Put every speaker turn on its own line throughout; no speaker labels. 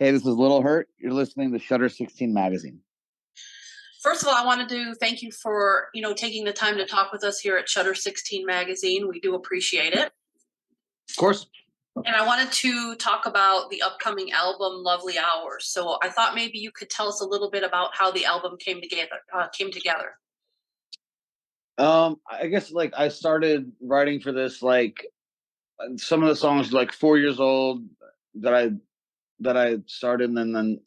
Hey, this is Little Hurt. You're listening to Shutter 16 Magazine.
First of all, I wanted to thank you for, taking the time to talk with us here at Shutter 16 Magazine. We do appreciate it.
Of course.
And I wanted to talk about the upcoming album, Lovely Hours. So I thought maybe you could tell us a little bit about how the album came together.
I guess like I started writing for this like some of the songs like 4 years old that I started, and then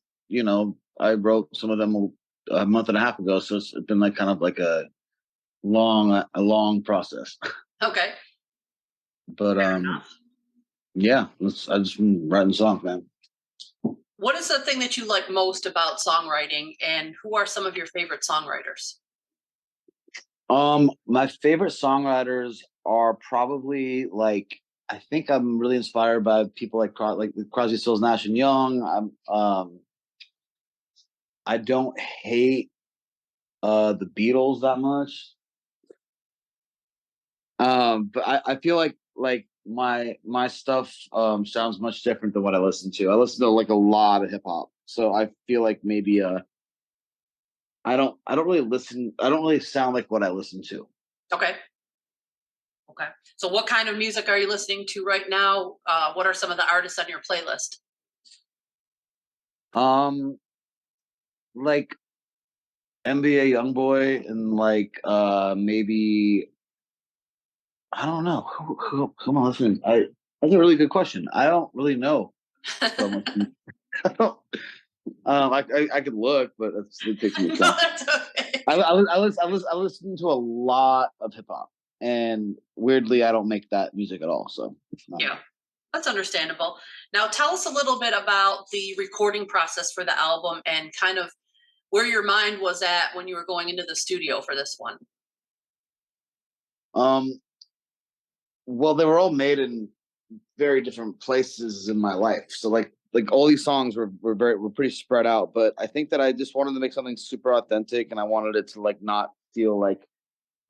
I wrote some of them a month and a half ago. So it's been like kind of like a long process.
Okay.
But
Fair enough.
yeah, I just been writing songs, man.
What is the thing that you like most about songwriting, and who are some of your favorite songwriters?
My favorite songwriters are probably like I think I'm really inspired by people like Crosby, Stills, Nash and Young. I don't hate the Beatles that much. But I feel like my stuff sounds much different than what I listen to. I listen to like a lot of hip hop, so I feel like maybe I don't really sound like what I listen to.
Okay. Okay. So what kind of music are you listening to right now? What are some of the artists on your playlist?
Um, like NBA YoungBoy and like maybe I don't know who am I listening. That's a really good question. I don't really know so much. I don't. I could look, but it takes me
No,
time.
that's okay.
I listen to a lot of hip hop, and weirdly, I don't make that music at all. So it's not.
Yeah, that's understandable. Now, tell us a little bit about the recording process for the album and kind of where your mind was at when you were going into the studio for this one.
Um, well, they were all made in very different places in my life. So like all these songs were pretty spread out. But I think that I just wanted to make something super authentic, and I wanted it to like not feel like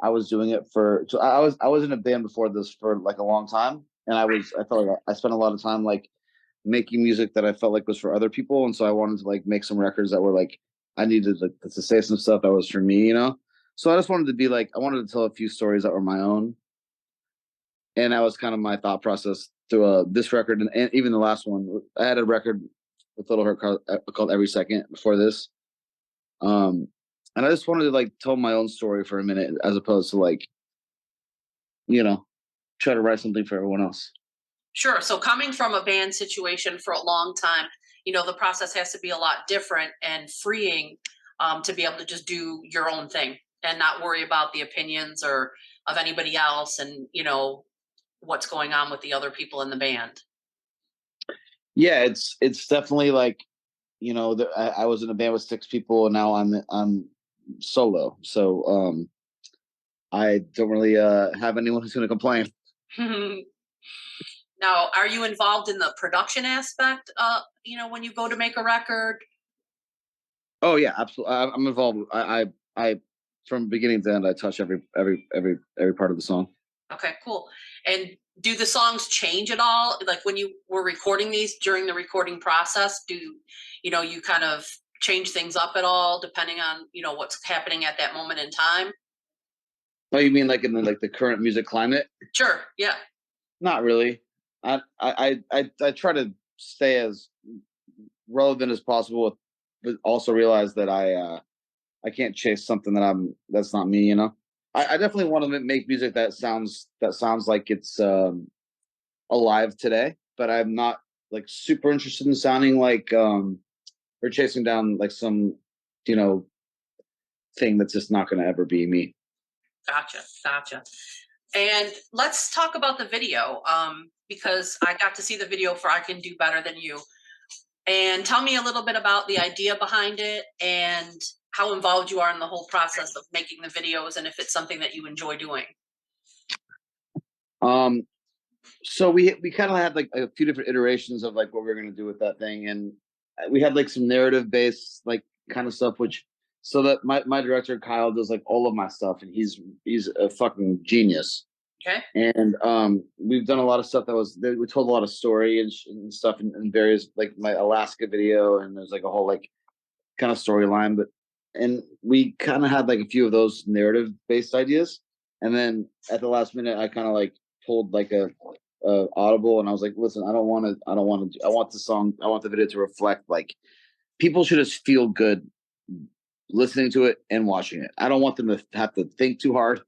I was doing it for. So I was in a band before this for like a long time, and I felt like I spent a lot of time like making music that I felt like was for other people, and so I wanted to like make some records that were like I needed to say some stuff that was for me. So I just wanted to be like I wanted to tell a few stories that were my own, and that was kind of my thought process through this record and even the last one. I had a record with Little Hurt called Every Second before this, um, and I just wanted to like tell my own story for a minute as opposed to like you know try to write something for everyone else.
Sure. So, coming from a band situation for a long time, the process has to be a lot different and freeing to be able to just do your own thing and not worry about the opinions or of anybody else and, what's going on with the other people in the band.
Yeah, it's definitely like I was in a band with six people, and now I'm solo, so I don't really have anyone who's going to complain.
Now, are you involved in the production aspect, when you go to make a record?
Oh yeah, absolutely. I'm involved. I from beginning to end, I touch every part of the song.
Okay, cool. And do the songs change at all? Like when you were recording these during the recording process, you kind of change things up at all depending on, what's happening at that moment in time?
Oh, you mean like in the current music climate?
Sure. Yeah.
Not really. I try to stay as relevant as possible, but also realize that I can't chase something that's not me. I definitely want to make music that sounds like it's alive today, but I'm not like super interested in sounding like or chasing down like some you know thing that's just not going to ever be me.
Gotcha. Gotcha. And let's talk about the video because I got to see the video for I Can Do Better Than You. And tell me a little bit about the idea behind it and how involved you are in the whole process of making the videos and if it's something that you enjoy doing.
Um, so we kind of had like a few different iterations of like what we are going to do with that thing, and we had like some narrative based like kind of stuff, which so that my director Kyle does like all of my stuff, and he's a fucking genius.
Okay.
And we've done a lot of stuff we told a lot of story and stuff in various, like my Alaska video, and there's like a whole like kind of storyline, but and we kind of had like a few of those narrative based ideas, and then at the last minute I kind of like pulled like a audible, and I was like, listen, I want the song, I want the video to reflect like people should just feel good listening to it and watching it. I don't want them to have to think too hard.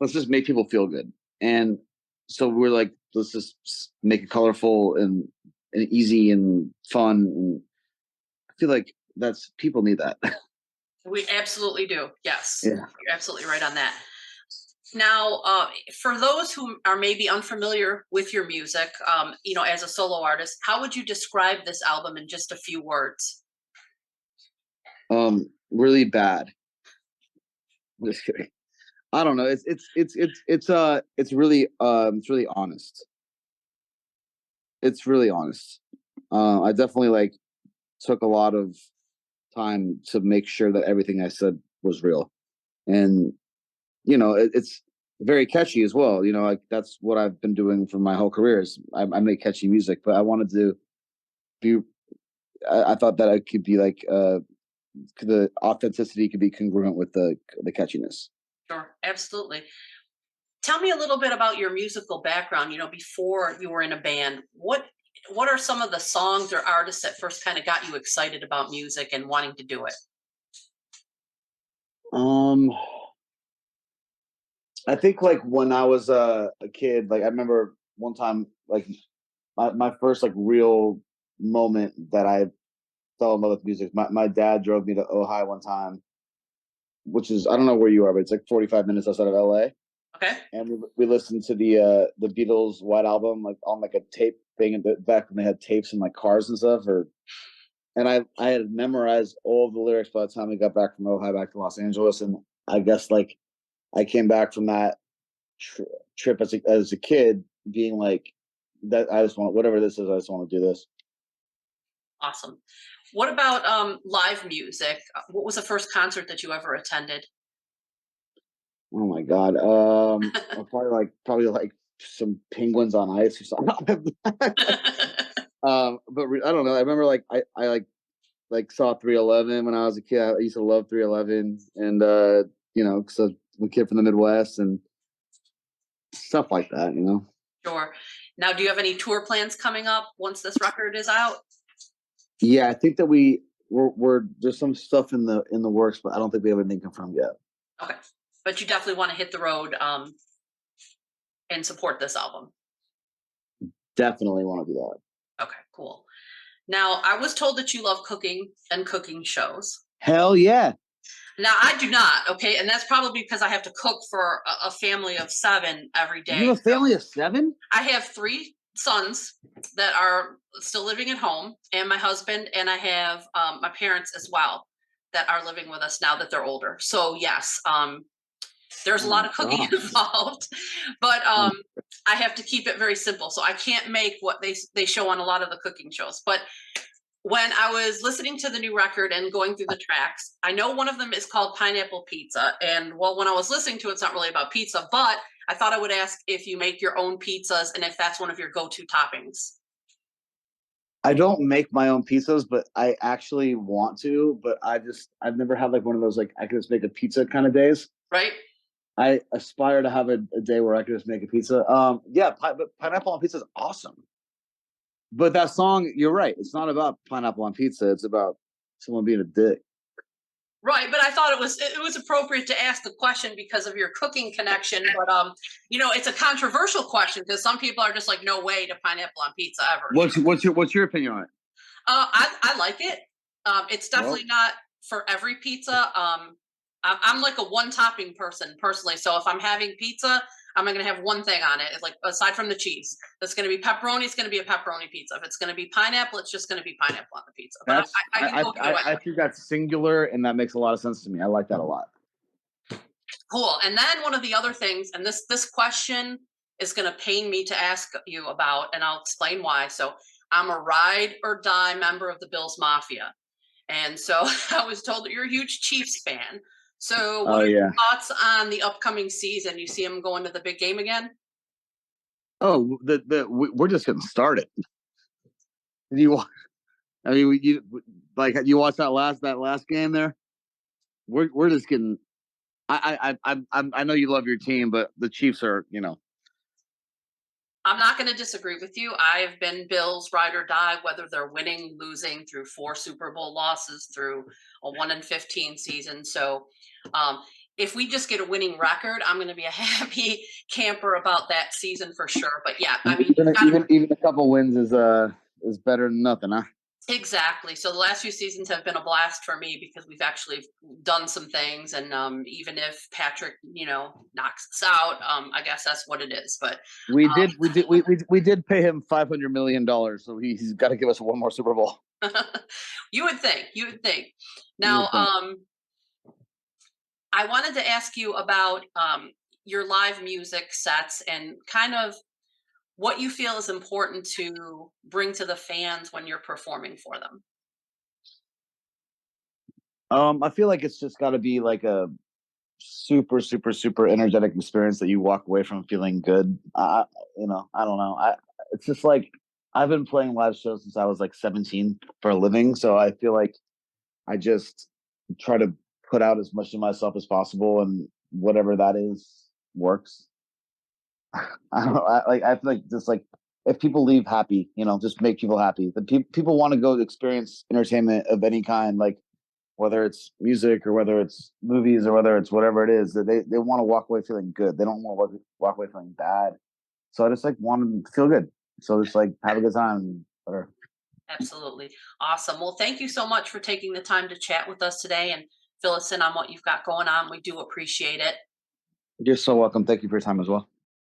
Let's just make people feel good. And so we're like, let's just make it colorful and easy and fun. And I feel like that's people need that.
We absolutely do. Yes,
Yeah.
you're absolutely right on that. Now, for those who are maybe unfamiliar with your music, as a solo artist, how would you describe this album in just a few words?
Really bad. Just kidding. I don't know. It's really honest. It's really honest. I definitely like took a lot of time to make sure that everything I said was real, and it's very catchy as well. Like that's what I've been doing for my whole career. Is I make catchy music, but I wanted to be. I thought that I could be like the authenticity could be congruent with the catchiness.
Sure, absolutely. Tell me a little bit about your musical background. Before you were in a band, what are some of the songs or artists that first kind of got you excited about music and wanting to do it?
Um, I think like when I was a kid, like I remember one time, like my first like real moment that I fell in love with music. My dad drove me to Ojai one time, which is, I don't know where you are, but it's like 45 minutes outside of LA.
Okay.
And we listened to the Beatles White Album like on like a tape thing back when they had tapes in like cars and stuff. And I had memorized all of the lyrics by the time we got back from Ojai back to Los Angeles. And I guess like I came back from that tri trip as a kid being like that. I just want, whatever this is, I just want to do this.
Awesome. What about live music? What was the first concert that you ever attended?
Oh my god. Probably like some penguins on ice or something. I don't know. I remember like I like saw 311 when I was a kid. I used to love 311, and because I'm a kid from the Midwest and stuff like that.
Sure. Now, do you have any tour plans coming up once this record is out?
Yeah, I think that we're there's some stuff in the works, but I don't think we have anything confirmed yet.
Okay. But you definitely want to hit the road and support this album.
Definitely want to do that.
Okay, cool. Now, I was told that you love cooking and cooking shows.
Hell yeah.
Now, I do not, okay? And that's probably because I have to cook for a family of 7 every
You
day.
have a family of 7?
I have 3 sons that are still living at home, and my husband, and I have my parents as well that are living with us now that they're older. So, yes, there's a
Oh my
lot of cooking
god.
involved, but
Um,
I have to keep it very simple. So I can't make what they show on a lot of the cooking shows. But when I was listening to the new record and going through the tracks, I know one of them is called Pineapple Pizza. And well, when I was listening to it, it's not really about pizza, but I thought I would ask if you make your own pizzas and if that's one of your go-to toppings.
I don't make my own pizzas, but I actually want to. But I've never had like one of those like I can just make a pizza kind of days.
Right?
I aspire to have a day where I can just make a pizza. Yeah, but pineapple on pizza is awesome. But that song, you're right. It's not about pineapple on pizza. It's about someone being a dick.
Right, but I thought it was appropriate to ask the question because of your cooking connection. But it's a controversial question because some people are just like, no way to pineapple on pizza ever.
What's your opinion on it?
I like it. It's
Well,
definitely not for every pizza. I'm like a one topping person personally. So if I'm having pizza, I'm going to have one thing on it. It's like aside from the cheese, it's going to be pepperoni. It's going to be a pepperoni pizza. If it's going to be pineapple, it's just going to be pineapple on the pizza. But I can go either way.
I think that's singular, and that makes a lot of sense to me. I like that a lot.
Cool. And then one of the other things, and this question is going to pain me to ask you about, and I'll explain why. So I'm a ride or die member of the Bills Mafia. And so I was told that you're a huge Chiefs fan. So what
Oh
are
yeah.
your thoughts on the upcoming season? You see them going to the big game again?
Oh, we're just getting started. You, I mean, like you watched that last game there. We're just getting. I know you love your team, but the Chiefs are,
I'm not going to disagree with you. I've been Bills ride or die, whether they're winning, losing through 4 Super Bowl losses, through a 1-15 season. So, um, if we just get a winning record, I'm going to be a happy camper about that season for sure. But yeah, I mean,
even
you've got to.
even a couple wins is better than nothing, huh?
Exactly. So the last few seasons have been a blast for me because we've actually done some things, and even if Patrick, knocks us out, I guess that's what it is. But
We did pay him $500 million, so he's got to give us one more Super Bowl.
you would think, you would think.
You
Now,
would think.
I wanted to ask you about your live music sets and kind of what you feel is important to bring to the fans when you're performing for them.
I feel like it's just got to be like a super, super, super energetic experience that you walk away from feeling good. I don't know. It's just like I've been playing live shows since I was like 17 for a living, so I feel like I just try to put out as much of myself as possible, and whatever that is works. I don't know. I feel like just like if people leave happy, just make people happy. The people want to go experience entertainment of any kind, like whether it's music or whether it's movies or whether it's whatever it is, that they want to walk away feeling good. They don't want to walk away feeling bad. So I just like want them to feel good. So just like have a good time. Whatever.
Absolutely. Awesome. Well, thank you so much for taking the time to chat with us today and fill us in on what you've got going on. We do appreciate it.
You're so welcome. Thank you for your time as well.